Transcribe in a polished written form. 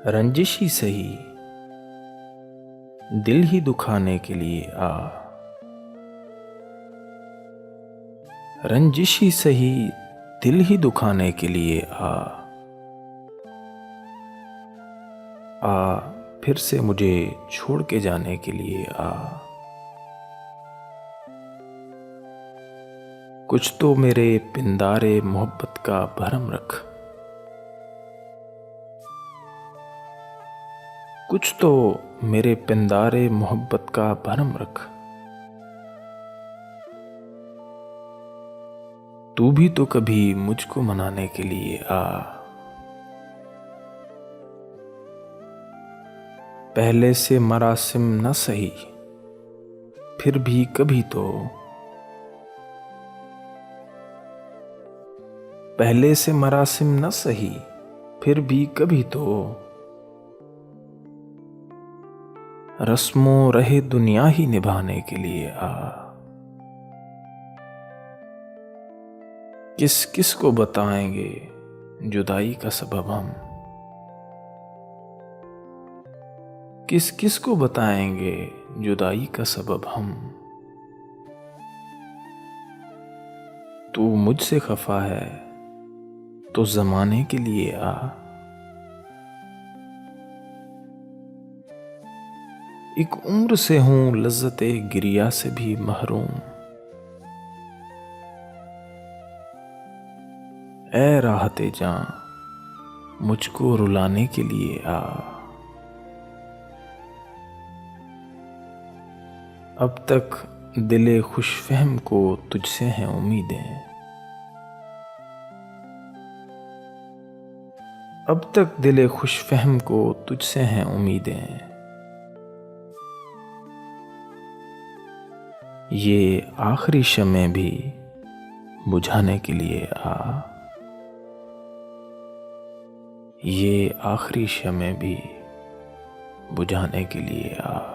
रंजिश ही सही दिल ही दुखाने के लिए आ। रंजिश ही सही दिल ही दुखाने के लिए आ फिर से मुझे छोड़ के जाने के लिए आ। कुछ तो मेरे पिंदारे मोहब्बत का भरम रख, कुछ तो मेरे पिंदारे मोहब्बत का भरम रख। तू भी तो कभी मुझको मनाने के लिए आ। पहले से मरासिम न सही फिर भी कभी तो, पहले से मरासिम न सही फिर भी कभी तो, रस्मों रहे दुनिया ही निभाने के लिए आ। किस किस को बताएंगे जुदाई का सबब हम, किस किस को बताएंगे जुदाई का सबब हम। तू मुझसे खफा है तो जमाने के लिए आ। एक उम्र से हूं लज्जते गिरिया से भी महरूम, ऐ राहते जां मुझको रुलाने के लिए आ। अब तक दिले खुशफहम को तुझसे हैं उम्मीदें, अब तक दिले खुशफहम को तुझसे हैं उम्मीदें। ये आखिरी शम्मे भी बुझाने के लिए आ। ये आखिरी शम्मे भी बुझाने के लिए आ।